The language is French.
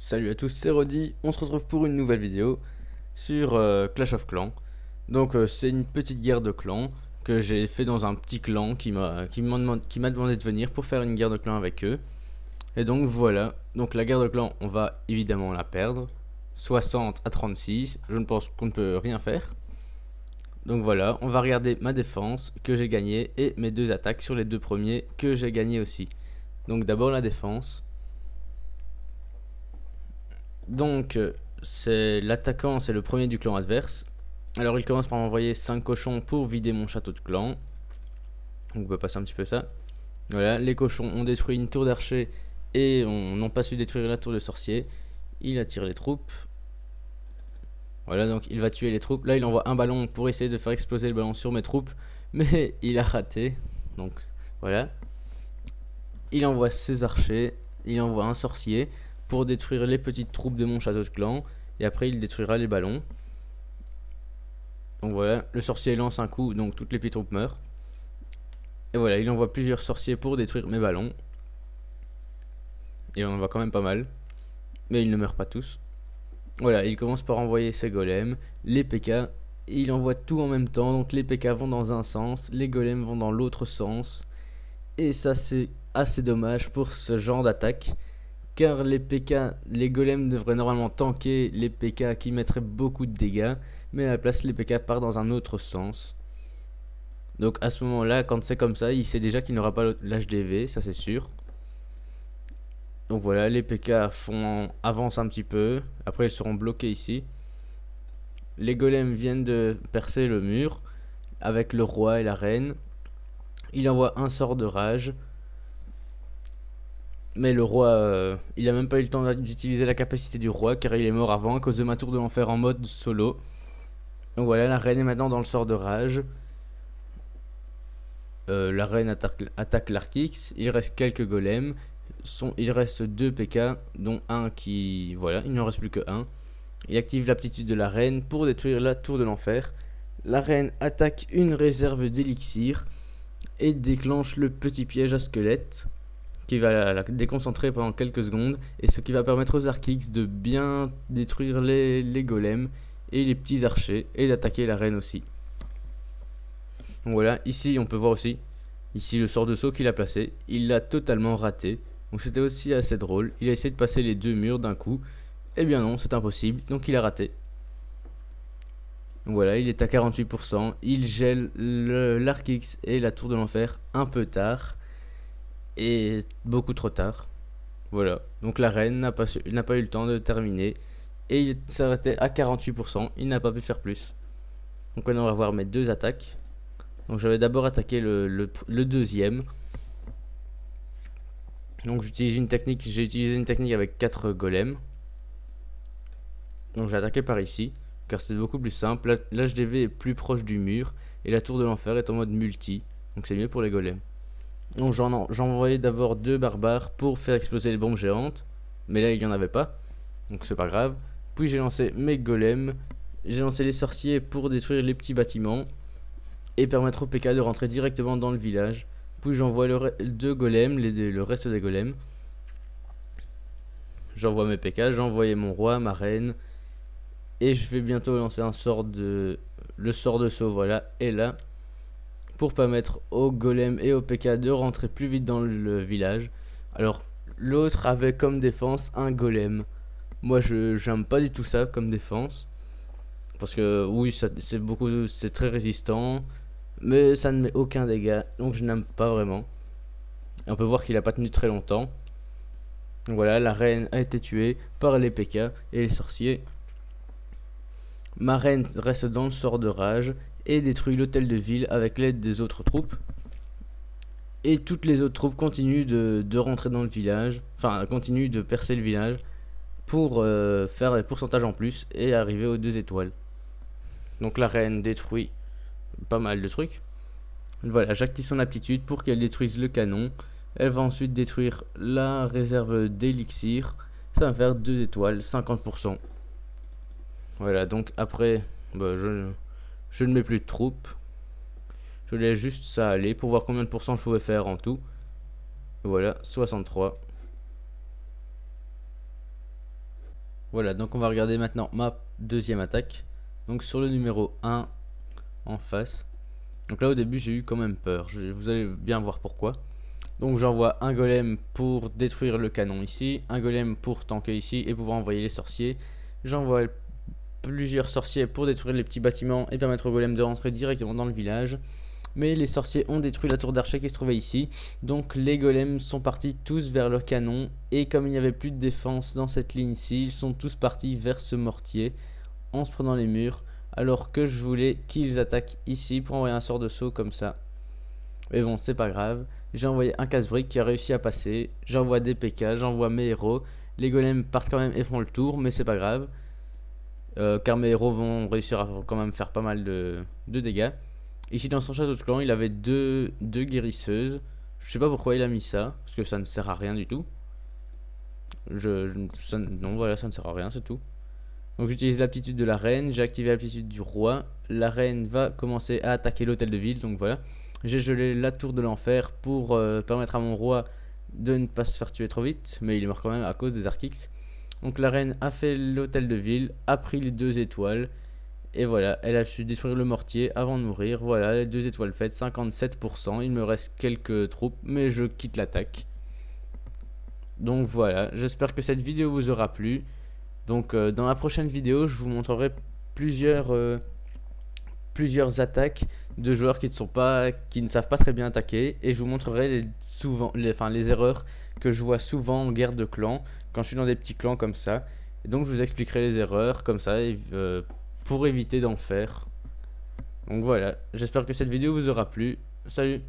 Salut à tous, c'est Rodi, on se retrouve pour une nouvelle vidéo sur Clash of Clans. Donc c'est une petite guerre de clans que j'ai fait dans un petit clan qui m'a demandé de venir pour faire une guerre de clans avec eux. Et donc voilà, donc la guerre de clans, on va évidemment la perdre. 60 à 36, je ne pense qu'on ne peut rien faire. Donc voilà, on va regarder ma défense que j'ai gagnée et mes deux attaques sur les deux premiers que j'ai gagné aussi. Donc d'abord la défense. Donc, c'est l'attaquant, c'est le premier du clan adverse. Alors, il commence par m'envoyer 5 cochons pour vider mon château de clan. Donc, on peut passer un petit peu ça. Voilà, les cochons ont détruit une tour d'archer et n'ont pas su détruire la tour de sorcier. Il attire les troupes. Voilà, donc il va tuer les troupes. Là, il envoie un ballon pour essayer de faire exploser le ballon sur mes troupes. Mais il a raté. Donc, voilà. Il envoie ses archers. Il envoie un sorcier pour détruire les petites troupes de mon château de clan. Et après, il détruira les ballons. Donc voilà, le sorcier lance un coup, donc toutes les petites troupes meurent. Et voilà, il envoie plusieurs sorciers pour détruire mes ballons. Il en envoie quand même pas mal. Mais ils ne meurent pas tous. Voilà, il commence par envoyer ses golems, les PK. Il envoie tout en même temps, donc les PK vont dans un sens, les golems vont dans l'autre sens. Et ça, c'est assez dommage pour ce genre d'attaque. Car les PK, les golems devraient normalement tanker les PK qui mettraient beaucoup de dégâts. Mais à la place, les PK partent dans un autre sens. Donc à ce moment-là, quand c'est comme ça, il sait déjà qu'il n'aura pas l'HDV, ça c'est sûr. Donc voilà, les PK avancent un petit peu. Après, ils seront bloqués ici. Les golems viennent de percer le mur avec le roi et la reine. Il envoie un sort de rage. Mais le roi, il a même pas eu le temps d'utiliser la capacité du roi car il est mort avant à cause de ma tour de l'enfer en mode solo. Donc voilà, la reine est maintenant dans le sort de rage. La reine attaque l'Arkix. Il reste quelques golems. Il reste 2 PK, dont un qui... Voilà, il n'en reste plus que un. Il active l'aptitude de la reine pour détruire la tour de l'enfer. La reine attaque une réserve d'élixir et déclenche le petit piège à squelette qui va la déconcentrer pendant quelques secondes, et ce qui va permettre aux Arkix de bien détruire les golems et les petits archers et d'attaquer la reine aussi. Donc voilà, ici on peut voir aussi, ici le sort de saut qu'il a placé, il l'a totalement raté. Donc c'était aussi assez drôle, il a essayé de passer les deux murs d'un coup. Eh bien non, c'est impossible, donc il a raté. Donc voilà, il est à 48%, il gèle l'Arkix et la tour de l'enfer un peu tard. Et beaucoup trop tard. Voilà, donc la reine n'a pas eu le temps de terminer. Et il s'arrêtait à 48%, il n'a pas pu faire plus. Donc on va voir mes deux attaques. Donc j'avais d'abord attaqué le deuxième. Donc j'ai utilisé une technique avec 4 golems. Donc j'ai attaqué par ici, car c'est beaucoup plus simple. L'HDV est plus proche du mur, et la tour de l'enfer est en mode multi. Donc c'est mieux pour les golems. Donc j'en envoyais d'abord 2 barbares pour faire exploser les bombes géantes. Mais là il n'y en avait pas, donc c'est pas grave. Puis j'ai lancé mes golems. J'ai lancé les sorciers pour détruire les petits bâtiments et permettre au PK de rentrer directement dans le village. Puis j'envoie 2 golems, le reste des golems. J'envoie mes PK, j'ai envoyé mon roi, ma reine. Et je vais bientôt lancer le sort de saut, voilà, et là, pour permettre aux golems et aux PK de rentrer plus vite dans le village. Alors, l'autre avait comme défense un golem. Moi, j'aime pas du tout ça comme défense. Parce que, oui, c'est très résistant. Mais ça ne met aucun dégât. Donc, je n'aime pas vraiment. Et on peut voir qu'il a pas tenu très longtemps. Donc voilà, la reine a été tuée par les PK et les sorciers. Ma reine reste dans le sort de rage et détruit l'hôtel de ville avec l'aide des autres troupes. Et toutes les autres troupes continuent de rentrer dans le village, enfin continuent de percer le village pour faire des pourcentages en plus et arriver aux 2 étoiles. Donc la reine détruit pas mal de trucs. Voilà, j'active son aptitude pour qu'elle détruise le canon. Elle va ensuite détruire la réserve d'élixir. Ça va faire 2 étoiles, 50%. Voilà, donc après, bah, je ne mets plus de troupes. Je laisse juste ça aller pour voir combien de pourcents je pouvais faire en tout. Voilà, 63. Voilà, donc on va regarder maintenant ma deuxième attaque. Donc sur le numéro 1 en face. Donc là au début j'ai eu quand même peur, vous allez bien voir pourquoi. Donc j'envoie un golem pour détruire le canon ici, un golem pour tanker ici et pouvoir envoyer les sorciers. J'envoie plusieurs sorciers pour détruire les petits bâtiments et permettre au golem de rentrer directement dans le village. Mais les sorciers ont détruit la tour d'archer qui se trouvait ici. Donc les golems sont partis tous vers le canon. Et comme il n'y avait plus de défense dans cette ligne-ci, ils sont tous partis vers ce mortier en se prenant les murs. Alors que je voulais qu'ils attaquent ici pour envoyer un sort de saut comme ça. Mais bon, c'est pas grave. J'ai envoyé un casse-brique qui a réussi à passer. J'envoie des PK, j'envoie mes héros. Les golems partent quand même et font le tour, mais c'est pas grave. Car mes héros vont réussir à quand même faire pas mal de dégâts. Ici dans son château de clan il avait deux guérisseuses. Je sais pas pourquoi il a mis ça, parce que ça ne sert à rien du tout. Non voilà, ça ne sert à rien, c'est tout. Donc j'utilise l'aptitude de la reine, j'ai activé l'aptitude du roi. La reine va commencer à attaquer l'hôtel de ville, donc voilà. J'ai gelé la tour de l'enfer pour permettre à mon roi de ne pas se faire tuer trop vite, mais il est mort quand même à cause des Archix. Donc la reine a fait l'hôtel de ville, a pris les 2 étoiles. Et voilà, elle a su détruire le mortier avant de mourir. Voilà, les 2 étoiles faites, 57%. Il me reste quelques troupes, mais je quitte l'attaque. Donc voilà, j'espère que cette vidéo vous aura plu. Donc dans la prochaine vidéo, je vous montrerai plusieurs attaques de joueurs qui ne savent pas très bien attaquer. Et je vous montrerai les erreurs que je vois souvent en guerre de clans, quand je suis dans des petits clans comme ça. Et donc je vous expliquerai les erreurs comme ça, pour éviter d'en faire. Donc voilà, j'espère que cette vidéo vous aura plu. Salut!